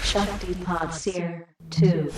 Shakti Seer 2.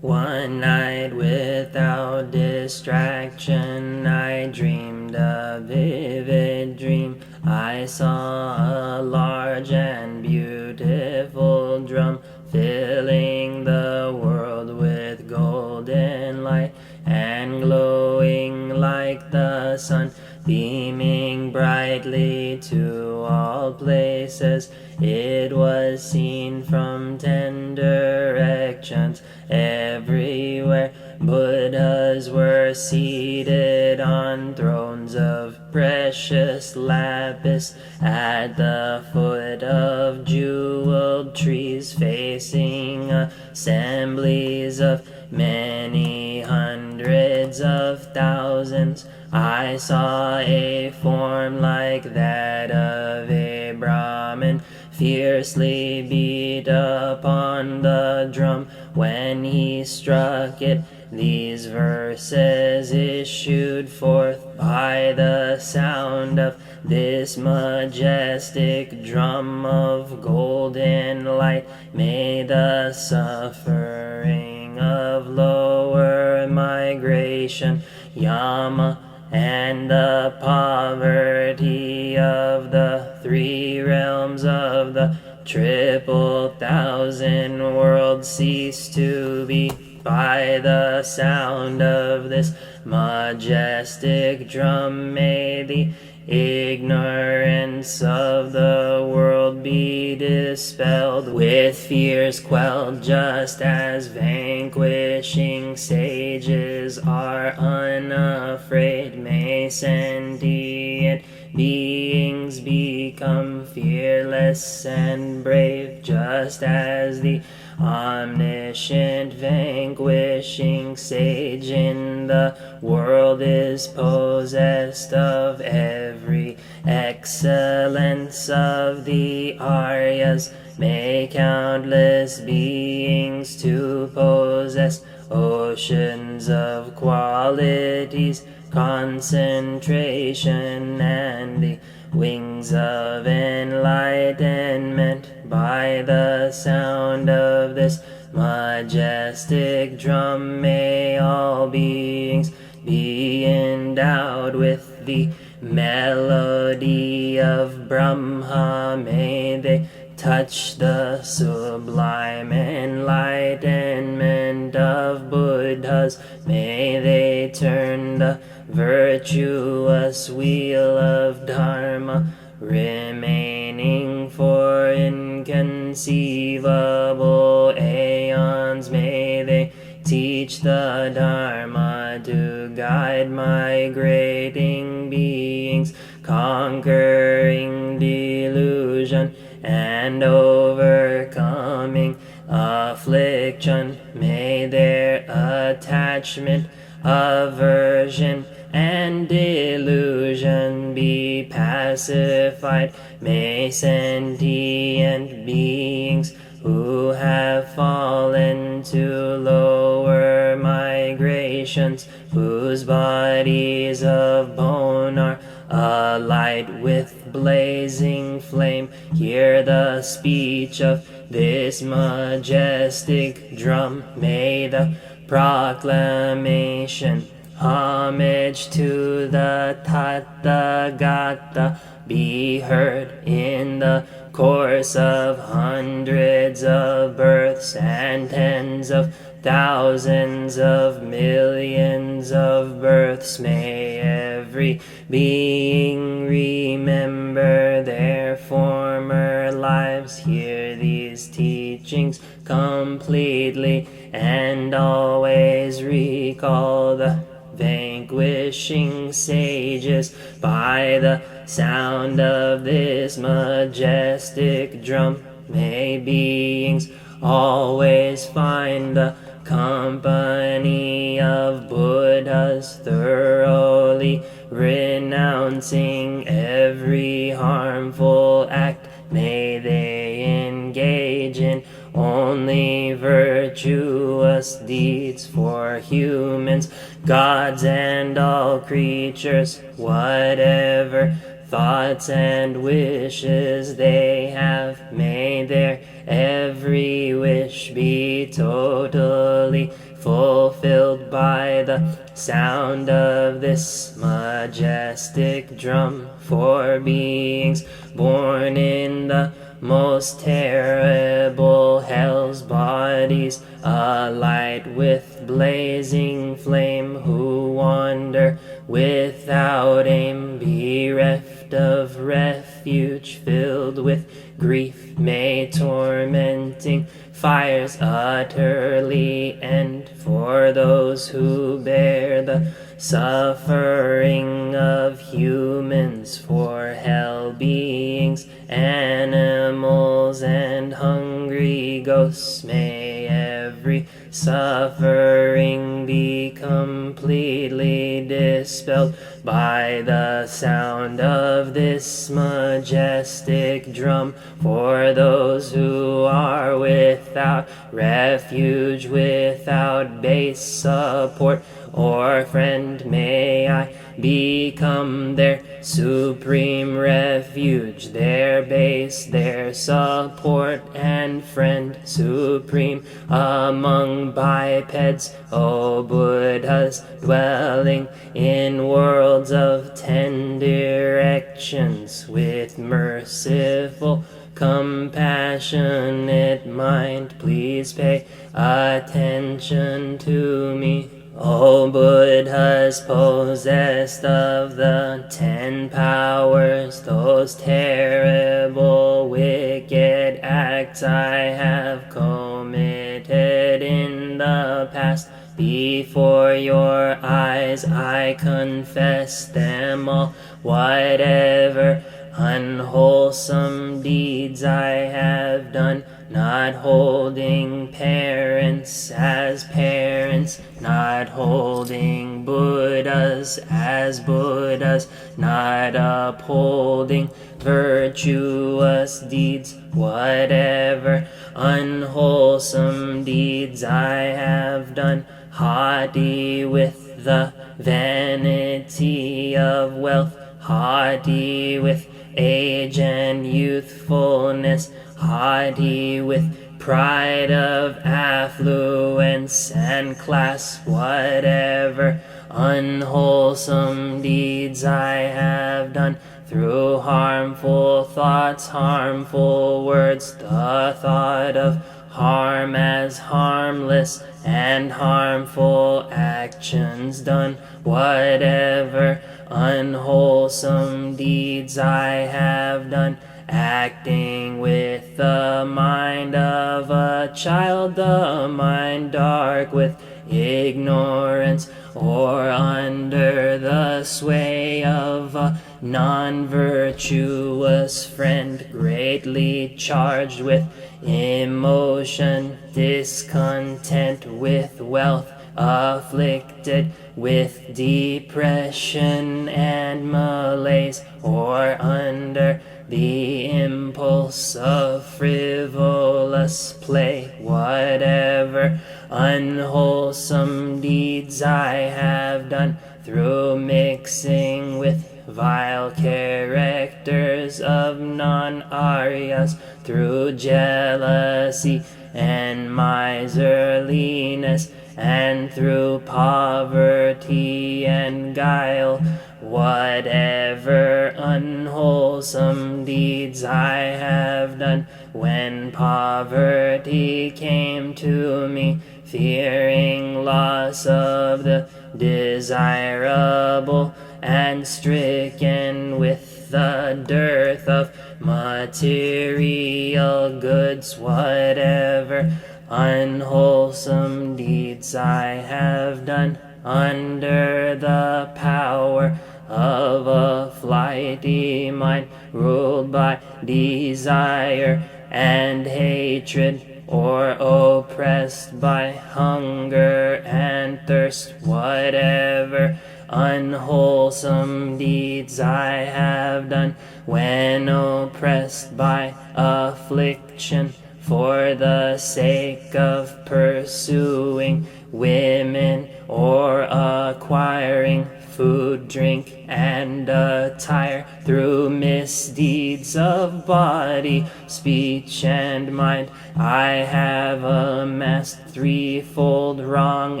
One night without distraction, I dreamed a vivid dream. I saw a large and beautiful drum filling the world with golden light and glowing like the sun, beaming brightly to all places. It was seen from 10 directions. Everywhere Buddhas were seated on thrones of precious lapis at the foot of jeweled trees, facing assemblies of many hundreds of thousands. I saw a form like that of a Brahmin fiercely beat upon the drum. When he struck it, these verses issued forth by the sound of this majestic drum of golden light. May the suffering of lower migration, Yama, and the poverty of the 3 realms of the triple thousand worlds cease to be by the sound of this majestic drum. May the ignorance of the world be dispelled, with fears quelled, just as vanquishing sages are unafraid. May sentient beings become fearless and brave, just as the omniscient vanquishing sage in the world is possessed of every excellence of the Aryas. May countless beings to possess oceans of qualities, concentration, and the wings of enlightenment by the sound of this majestic drum. May all beings be endowed with the melody of Brahma. May they touch the sublime enlightenment of Buddhas. May they turn the virtuous wheel of Dharma, remaining for inconceivable aeons. May they teach the Dharma to guide migrating beings, conquering delusion and overcoming affliction. May their attachment, aversion, and delusion be pacified. May sentient beings who have fallen to lower migrations, whose bodies of bone are alight with blazing flame, hear the speech of this majestic drum. May the proclamation, homage to the Tathagata, be heard in the course of hundreds of births and tens of thousands of millions of births. May every being remember their former lives, hear these teachings completely, and always recall the vanquishing sages by the sound of this majestic drum. May beings always find the company of Buddhas, thoroughly renouncing every harmful act. May they engage in only virtuous deeds for humans, gods, and all creatures. Whatever thoughts and wishes they have made their every wish be totally fulfilled by the sound of this majestic drum. For beings born in the most terrible hell's bodies, alight with blazing flame, who wander without aim, bereft of refuge, filled with grief, may tormenting fires utterly end. For those who bear the suffering of humans, for hell beings, animals, and hungry ghosts, may every suffering be completely dispelled by the sound of this majestic drum. For those who are without refuge, without base support or friend, may I become their supreme refuge, their base, their support and friend supreme among bipeds, O Buddhas, dwelling in worlds of 10 directions, with merciful compassionate mind, please pay attention to me. O Buddhas, possessed of the 10 powers, those terrible wicked acts I have committed in the past, before your eyes I confess them all. Whatever unwholesome deeds I have done, not holding parents as parents, not holding Buddhas as Buddhas, not upholding virtuous deeds, whatever unwholesome deeds I have done, haughty with the vanity of wealth, haughty with age and youthfulness, haughty with pride of affluence and class, whatever unwholesome deeds I have done, through harmful thoughts, harmful words, the thought of harm as harmless, and harmful actions done, whatever unwholesome deeds I have done, acting with the mind of a child, the mind dark with ignorance, or under the sway of a non-virtuous friend, greatly charged with emotion, discontent with wealth, afflicted with depression and malaise, or under the impulse of frivolous play, whatever unwholesome deeds I have done, through mixing with vile characters of non-Aryas, through jealousy and miserliness, and through poverty and guile, whatever unwholesome deeds I have done, when poverty came to me, fearing loss of the desirable, and stricken with the dearth of material goods, whatever unwholesome deeds I have done, under the power of a flighty mind, ruled by desire and hatred, or oppressed by hunger and thirst, whatever unwholesome deeds I have done, when oppressed by affliction, for the sake of pursuing women or acquiring food, drink, and attire, through misdeeds of body, speech, and mind. I have amassed threefold wrong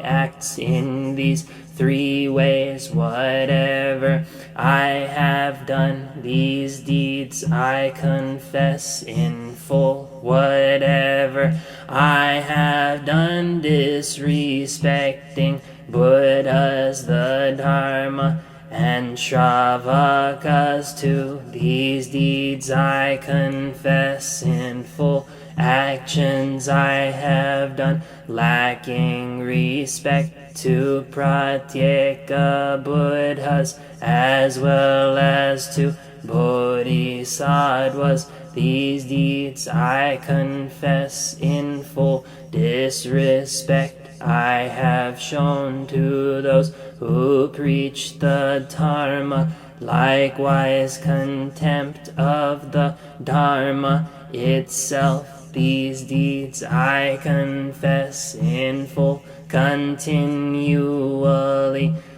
acts in these 3 ways. Whatever I have done, these deeds I confess in full. Whatever I have done disrespecting Buddhas, the Dharma, and Shravakas too, these deeds I confess in full. Actions I have done lacking respect to Pratyeka Buddhas, as well as to Bodhisattvas, these deeds I confess in full. Disrespect I have shown to those who preach the Dharma, likewise contempt of the Dharma itself. These deeds I confess in full. Continually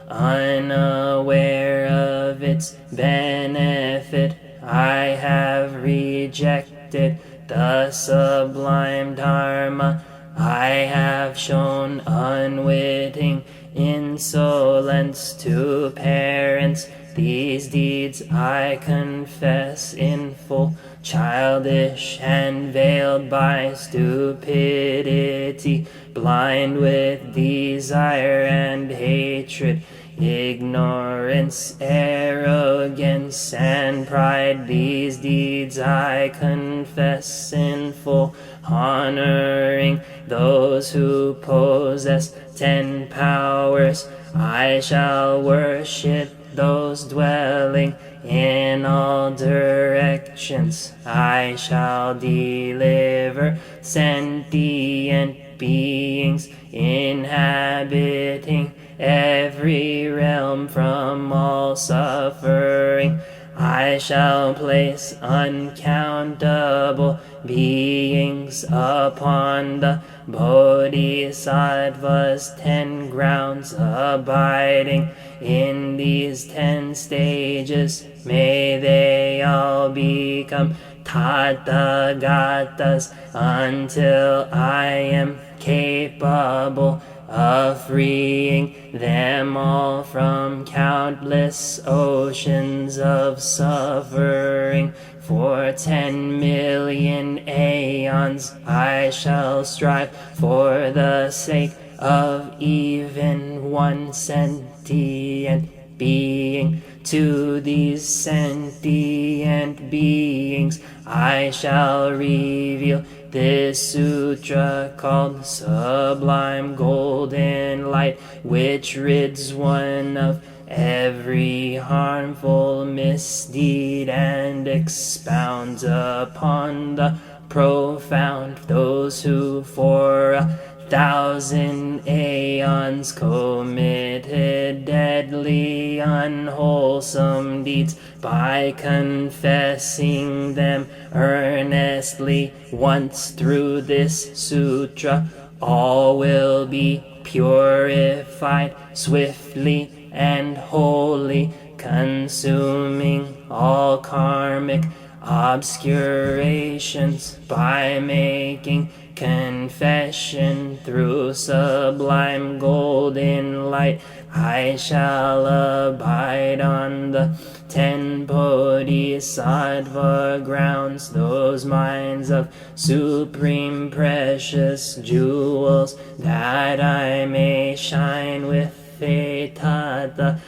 unaware of its benefit, I have rejected the sublime Dharma. I have shown unwitting insolence to parents. These deeds I confess in full. Childish and veiled by stupidity, blind with desire and hatred, ignorance, arrogance, and pride, these deeds I confess in full. Honoring those who possess 10 powers, I shall worship those dwelling in all directions. I shall deliver sentient beings inhabiting every realm from all suffering. I shall place uncountable beings upon the Bodhisattva's 10 grounds, abiding in these 10 stages. May they all become Tathagatas until I am capable of freeing them all from countless oceans of suffering. For 10 million aeons I shall strive for the sake of even one sentient being. To these sentient beings I shall reveal this sutra called Sublime Golden Light, which rids one of every harmful misdeed and expounds upon the profound those who for 1,000 aeons committed deadly unwholesome deeds. By confessing them earnestly once through this sutra, all will be purified swiftly and wholly, consuming all karmic obscurations. By making confession through sublime golden light, I shall abide on the 10 Bodhisattva grounds, those mines of supreme precious jewels, that I may shine with Tathagatas,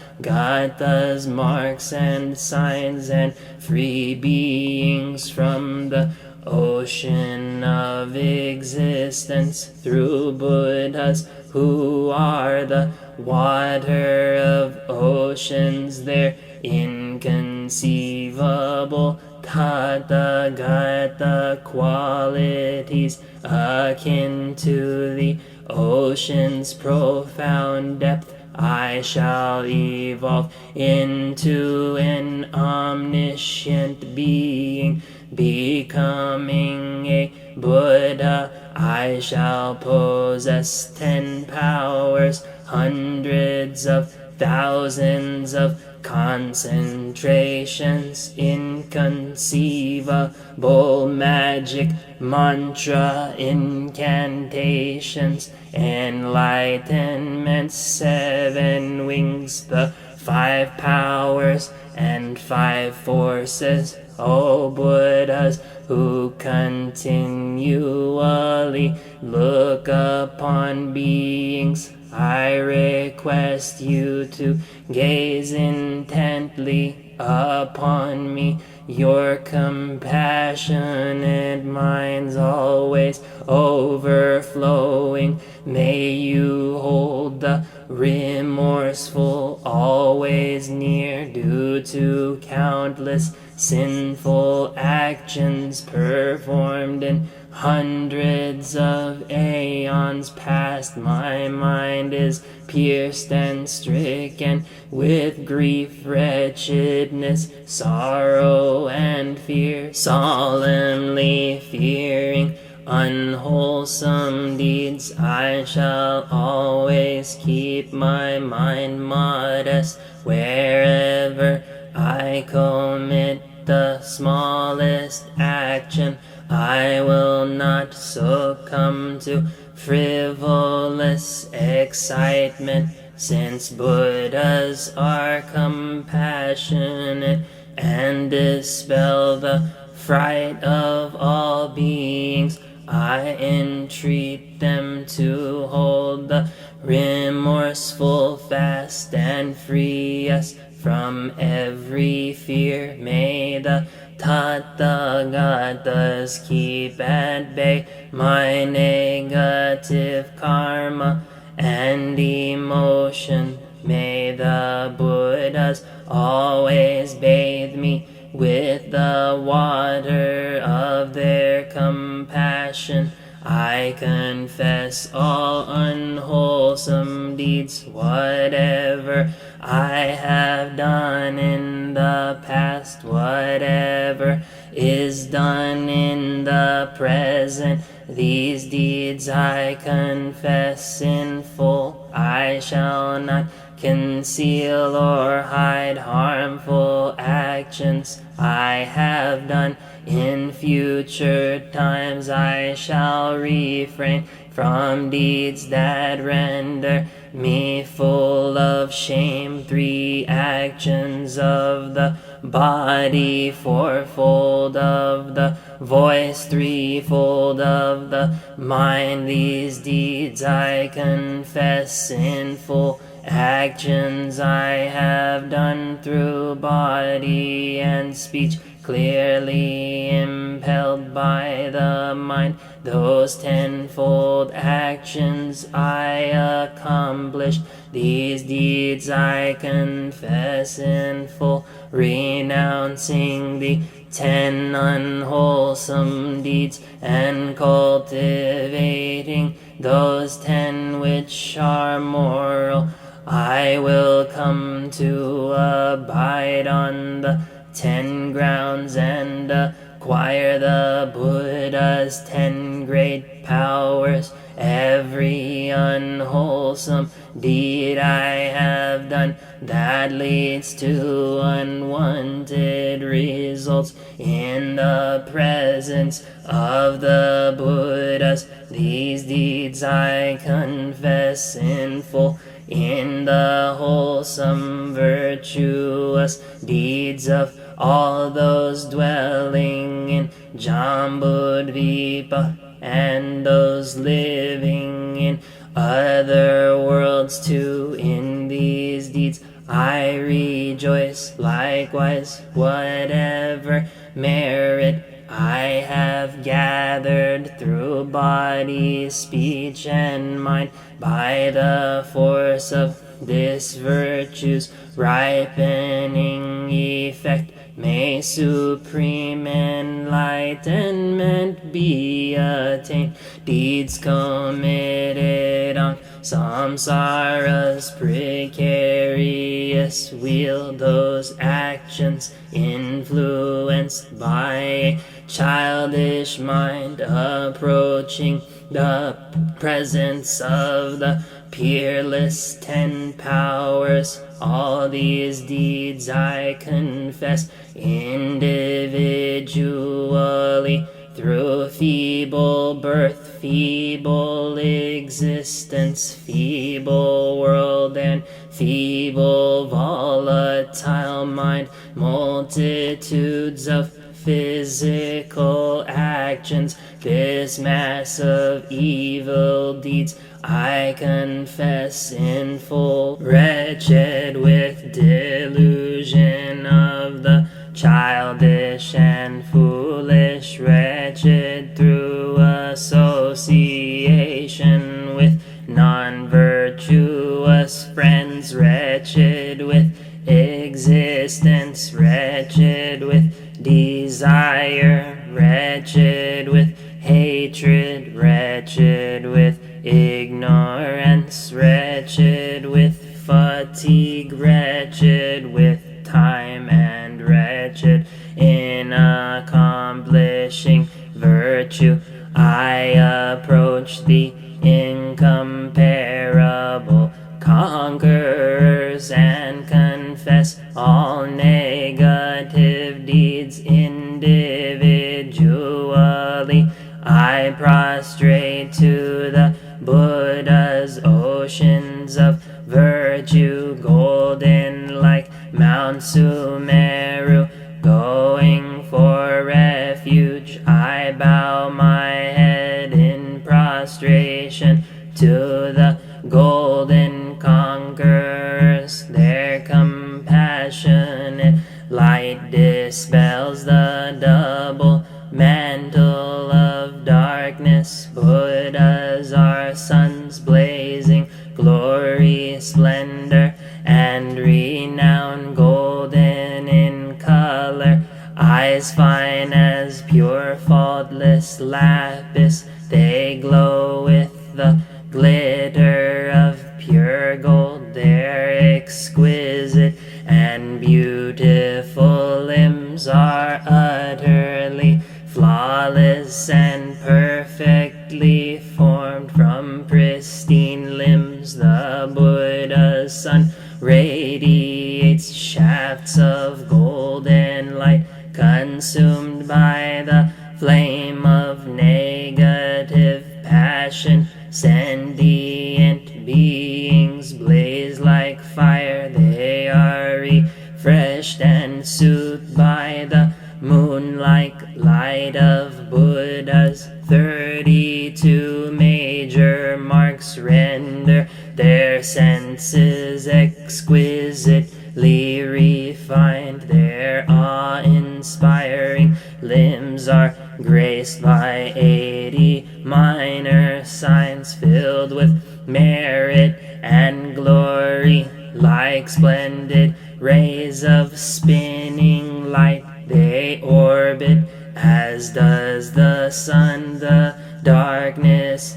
marks and signs, and free beings from the ocean of existence, through Buddhas who are the water of oceans, their inconceivable Tathagata qualities, akin to the ocean's profound depth, I shall evolve into an omniscient being. Becoming a Buddha, I shall possess 10 powers, hundreds of thousands of concentrations, inconceivable magic mantra incantations, enlightenment, 7 wings, the 5 powers and 5 forces, O Buddhas, who continually look upon beings, I request you to gaze intently upon me, your compassionate minds always overflowing. May you hold the remorseful always near, due to countless sinful actions performed in hundreds of aeons past. My mind is pierced and stricken with grief, wretchedness, sorrow, and fear, solemnly fearing unwholesome deeds. I shall always keep my mind modest wherever I commit the smallest action. I will not succumb to frivolous excitement, since Buddhas are compassionate and dispel the fright of all beings. I entreat them to hold the remorseful fast and free us from every fear. May the Tathagatas keep at bay my negative karma and emotion. May the Buddhas always bathe me with the water of their compassion. I confess all unwholesome deeds, whatever I have done in the past, whatever is done in the present. These deeds I confess in full. I shall not conceal or hide harmful actions I have done. In future times I shall refrain from deeds that render me full of shame. 3 actions of the body, 4-fold of the voice, 3-fold of the mind. These deeds I confess in full. Actions I have done through body and speech, clearly impelled by the mind. Those 10-fold actions I accomplished. These deeds I confess in full, renouncing the 10 unwholesome deeds and cultivating those 10 which are moral. I will come to abide on the 10 grounds and acquire the Buddha's 10 great powers. Every unwholesome deed I have done that leads to unwanted results in the presence of the Buddhas. These deeds I confess in full. In the wholesome virtuous deeds of all those dwelling in Jambudvipa and those living in other worlds too, in these deeds I rejoice. Likewise, whatever merit I have gathered through body, speech, and mind, by the force of this virtue's ripening effect, may supreme enlightenment be attained. Deeds committed on samsara's precarious wheel, those actions influenced by a childish mind, approaching the presence of the peerless 10 powers, All these deeds I confess individually, through feeble birth, feeble existence, feeble world, and feeble volatile mind, multitudes of physical actions, this mass of evil deeds I confess in full, wretched with delusion of the childish and foolish, wretched through association with non-virtuous friends, wretched with existence, wretched with desire, wretched with hatred, wretched with ignorance, wretched with fatigue, wretched with time, and wretched in accomplishing virtue. I approach the incomparable conquerors and confess all negative deeds individually. I prostrate to the Buddha's oceans of virtue, golden like Mount Sumeru, going for refuge. I bow my head in prostration to the golden conquerors. Their compassionate light dispels the double mantle of darkness. Buddhas are suns blazing, glory, splendor, and renown, golden in color, eyes fine as pure faultless lapis. They glow with the glitter of pure gold. Their exquisite and beautiful limbs are utterly flawless and perfectly formed. From pristine limbs the Buddha's sun radiates, shafts of golden light consumed by the flame of negative passion. Sentient beings blaze like fire. They are refreshed and soothed by the moon-like light of Buddhas. 32 major marks render their senses exquisitely refined. Their awe-inspiring limbs are graced by 80 minor signs, filled with merit and glory, like splendid rays of spinning light. They orbit as does the sun, the darkness.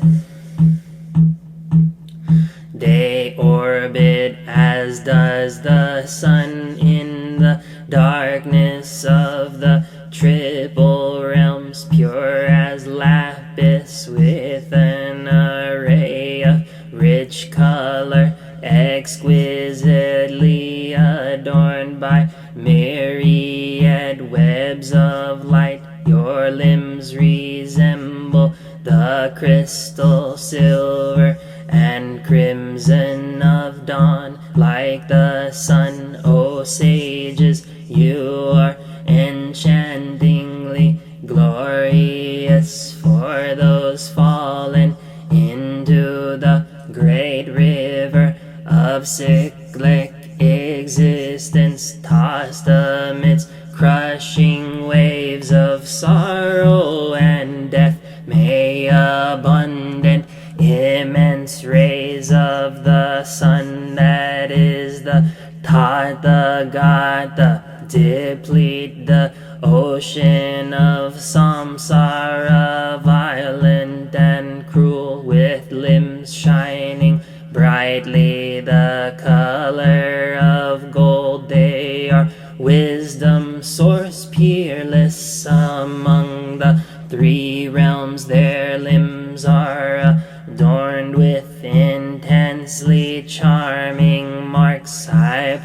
They orbit as does the sun in the darkness of the triple realms, pure as lapis, with an array of rich color, exquisitely adorned by myriad webs of light. Your limbs resemble the crystal, silver, and crimson of dawn, like the sun. O sages, you are enchantingly glorious. For those fallen into the great river of cyclic existence, tossed amidst crushing waves of sorrow and death, may abundant immense rays of the sun, that is the Thought, the God, the deplete the ocean of samsara, violent and cruel, with limbs shining brightly the color of gold. They are wisdom source, peerless among the three realms. Their limbs are adorned with intensely charming marks. I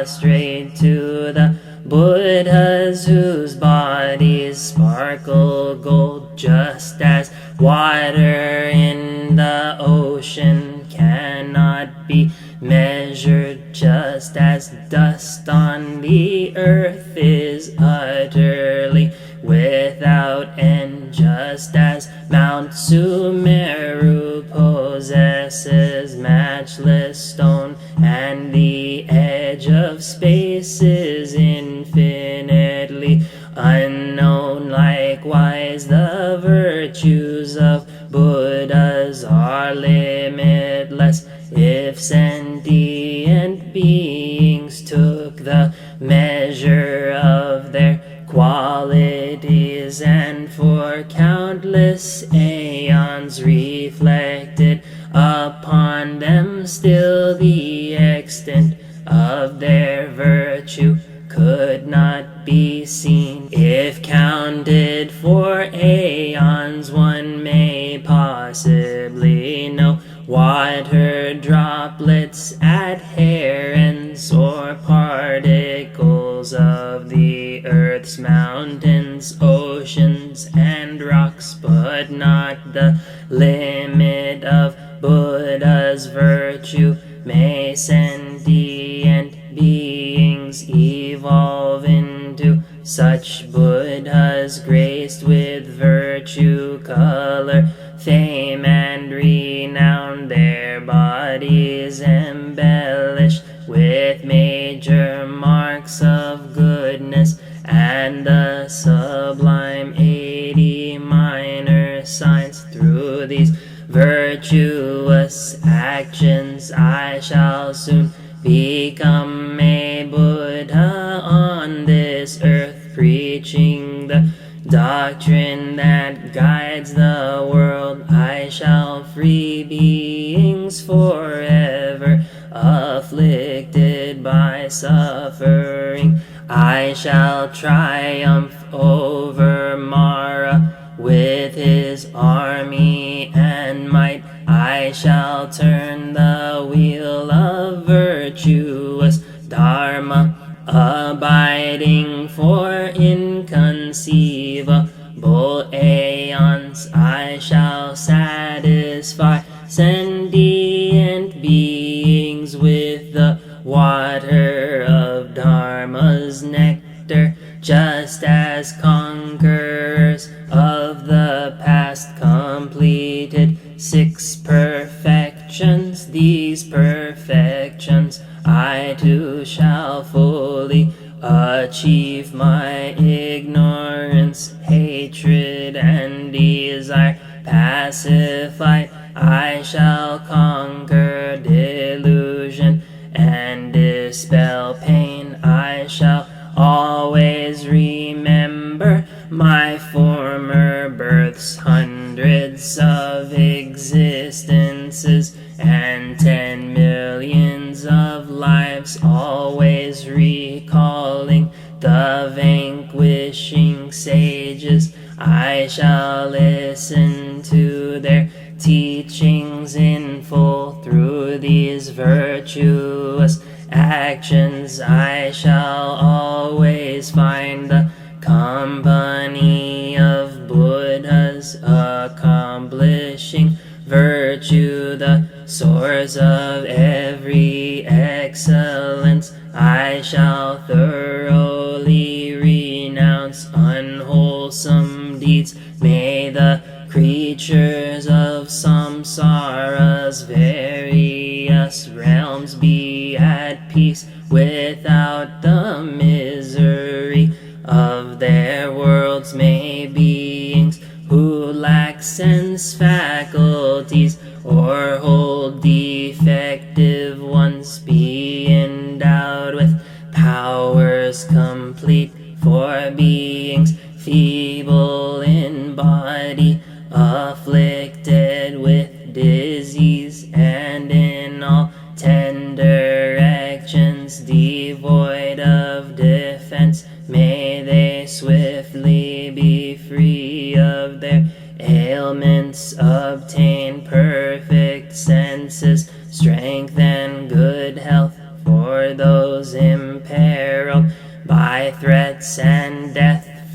prostrate to the Buddhas whose bodies sparkle gold, just as water in the ocean cannot be measured, just as dust on the earth is utterly without end, just as Mount Sumeru possesses matchless stone, and the edge of space is infinitely unknown. Likewise, the virtues of Buddhas are limitless. If sentient beings took the measure of their qualities, and for countless aeons reflected upon them, still the extent of their virtue could not be seen. If counted for aeons, one may possibly know water droplets adherents, or particles of the earth's mountains, oceans, and rocks, but not the limit of Buddha's virtue. May sentient beings evolve into such Buddhas, graced with virtue, color, fame, and renown, their bodies embellished with major marks of goodness, and the sublime 80 minor signs. Through these virtuous actions I shall soon become a Buddha on this earth, preaching the doctrine that guides the world. I shall free beings forever afflicted by suffering. I shall triumph over Mara with his army and might. I shall turn the wheel of virtuous Dharma, abiding for inconceivable aeons. I shall satisfy sentient beings with the water of Dharma's nectar, just as conquerors of the past completed 6 perfections. These perfections I too shall fully achieve. My ignorance, hatred, and desire pacified, I shall conquer delusion and dispel pain. I shall always remember my former births, hundreds of existences, and 10 millions of lives, always recalling the vanquishing sages. I shall listen to their teachings in full. Through these virtuous actions I shall always find the company of Buddhas, accomplishing virtue, the source of every excellence. I shall thoroughly renounce unwholesome deeds. May the creatures of samsara's various realms be at peace without the misery of their worlds. May beings who lack sense faculties or hold defective ones be endowed with powers complete. For beings feeble in body, afflicted with disease, and in all tender actions devoid of defense, may they swiftly be free of their ailments, obtain perfect senses, strength, and good health. For those impaired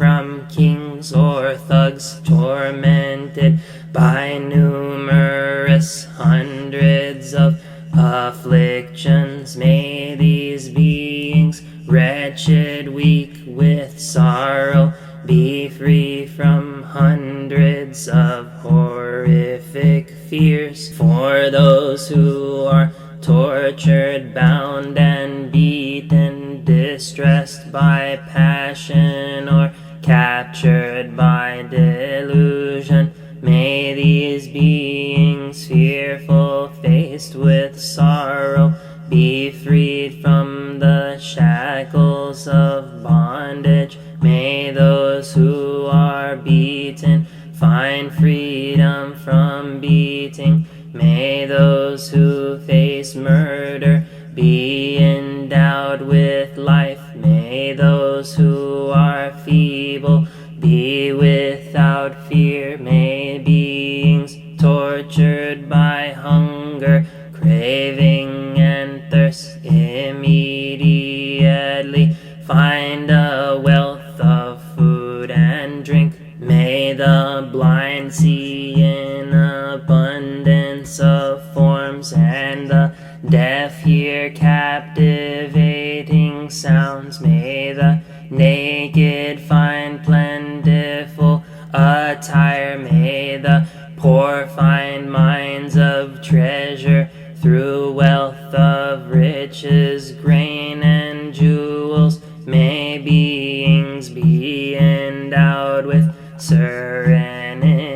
from kings or thugs, tormented by numerous hundreds of afflictions. May these beings, wretched, weak with sorrow, be free from hundreds of horrific fears. For those who are tortured, bound and beaten, distressed by passion or captured by delusion, may these beings, fearful, faced with sorrow, be freed from the shackles of bondage. May those who are beaten find freedom from beating. May those who face murder be endowed with life. May those who are feeble be without fear. May beings tortured by hunger, craving and thirst immediately find a wealth of food and drink. May the blind see in abundance of forms, and the deaf hear captivating sounds. May the naked find plentiful attire. May the poor find mines of treasure through wealth of riches, grain and jewels. May beings be endowed with serenity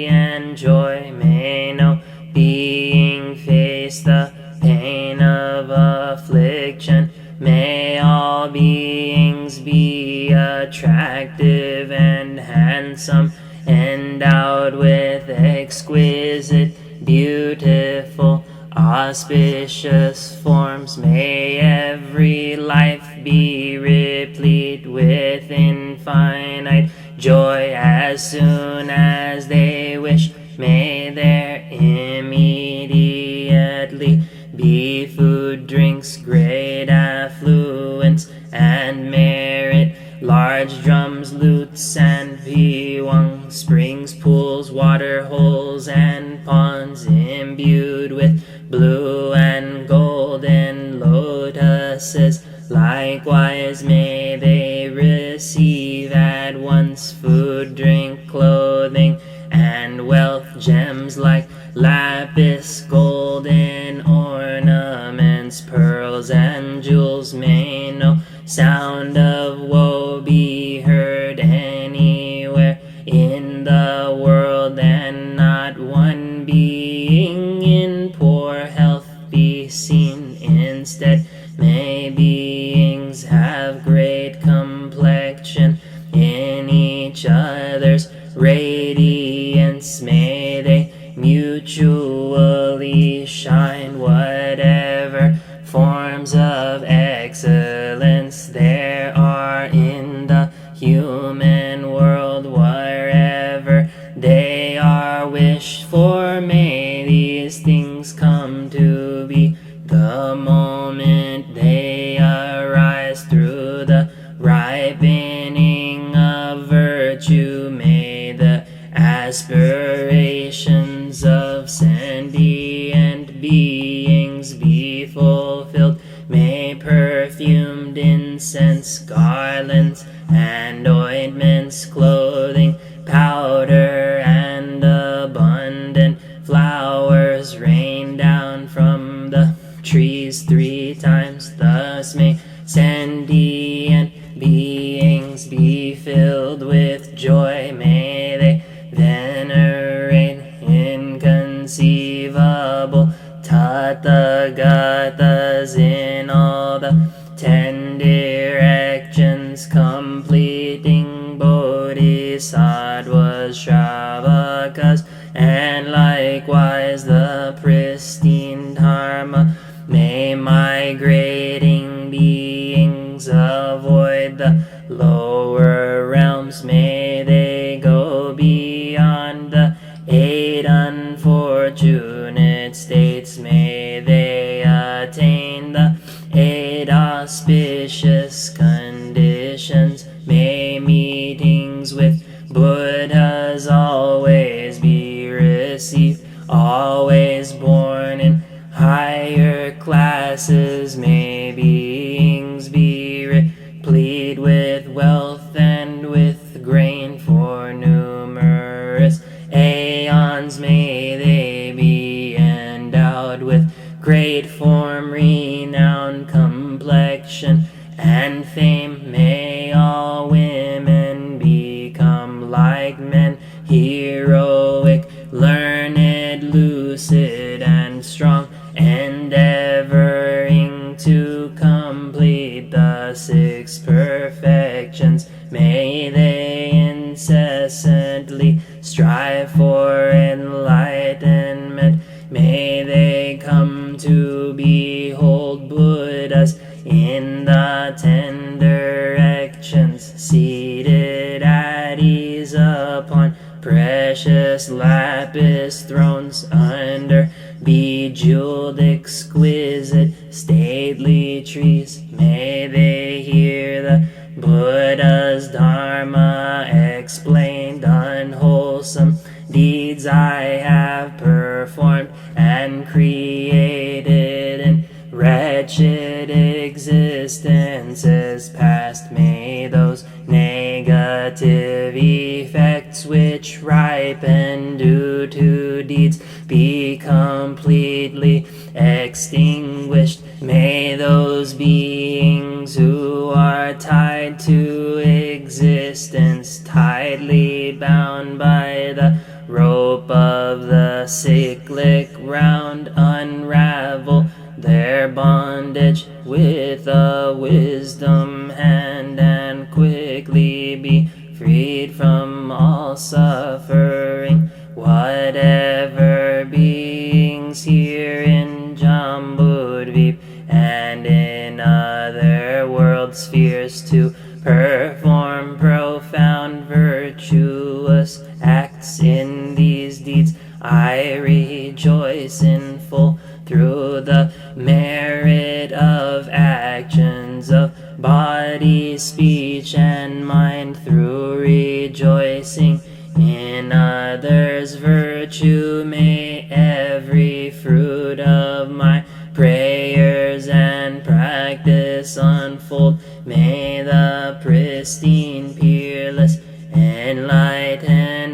and joy. May no being face the pain of affliction. May all beings be attractive and handsome, endowed with exquisite, beautiful, auspicious forms. May every life be replete with infinite joy as soon as they wish. May there immediately be food, drinks, great affluence and merit, large drums, lutes, and piwang, springs, pools, water holes, and ponds imbued with blue and golden lotuses. Likewise may they receive at once food, drink, clothing, and wealth, gems like lapis, golden ornaments, pearls, and jewels. May no sound of woe be heard anywhere in the world, and not one being in poor health be seen. Instead, may beings have great complexion in each other's radiance. May they mutually shine. Whatever forms of excellence there are in the human world, wherever they are wished for, may these things come to be the moment they arise. Through the ripening of virtue, may the aspirations of sentient beings be fulfilled. May perfumed incense, garlands, and ointments, clothing, powder, and abundant flowers rain down from the trees 3 times. Thus may sentient beings be filled with joy. May they venerate inconceivable Tathagatas in all the 10 directions, completing bodhisattvas, shravakas, and likewise the pristine dharma. May migrating beings avoid the lower realms. May they go beyond the 8 unfortunate states. May they attain the 8 auspicious conditions. May meetings with Buddhas always be received, always born in higher classes. May beings be replete with wealth and with grain for numerous aeons. May they be endowed with great form, renown, complexion, and fame. May all women become like men, heroic, learned, lucid, and strong, endeavoring to complete the 6 perfections. May they incessantly strive for enlightenment. May they come to behold Buddhas in the 10 directions, seated at ease upon precious lapis thrones, under bejeweled, exquisite, stately trees. May they hear the Buddha's Dharma explained. Unwholesome deeds I have performed and created, in wretched existences past. May those negative effects which ripen due to deeds be completely extinguished. May those beings who are tied to existence, tightly bound by the rope of the cyclic round, unravel their bondage with a wisdom hand, and quickly be freed from all suffering. Whatever beings here in Jambudvip and in other world spheres to perform profound virtuous acts in these deeds, I rejoice in full through the merit of actions of body, speech, and mind. Through rejoicing in others' virtue, may every fruit of my prayers and practice unfold. May the pristine, peerless enlightenment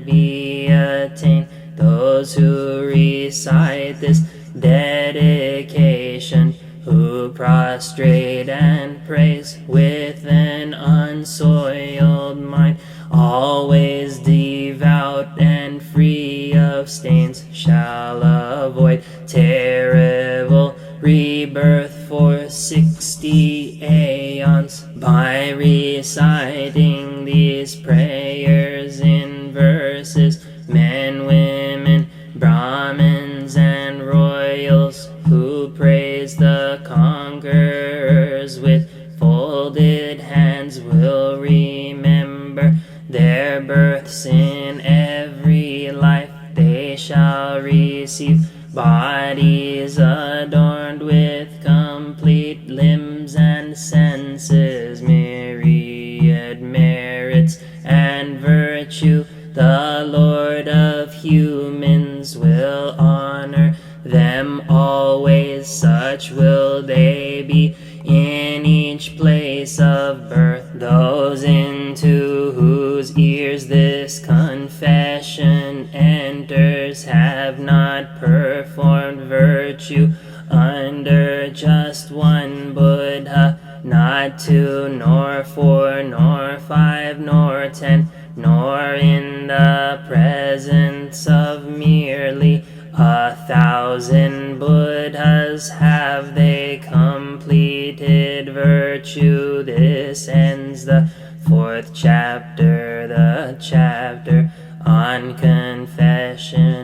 be attained. Those who recite this dedication, who prostrate and praise with an unsoiled mind, always devout and free of stains, shall avoid terrible rebirth for 60 aeons. By reciting these prayers in verses, men, women, brahmins, and royals who praise the conquerors with folded hands will remember their births in every life. They shall receive bodies adorned with complete limbs and senses, myriad merits and virtue. The Lord of humans will honor them always. Such will they be in each place of birth. Those into whose ears this confession enters have not performed virtue under just one Buddha, not 2, nor 4, nor 5, nor 10, nor in the presence of merely 1,000 Buddhas have they completed virtue. This ends the 4th chapter, the chapter on confession.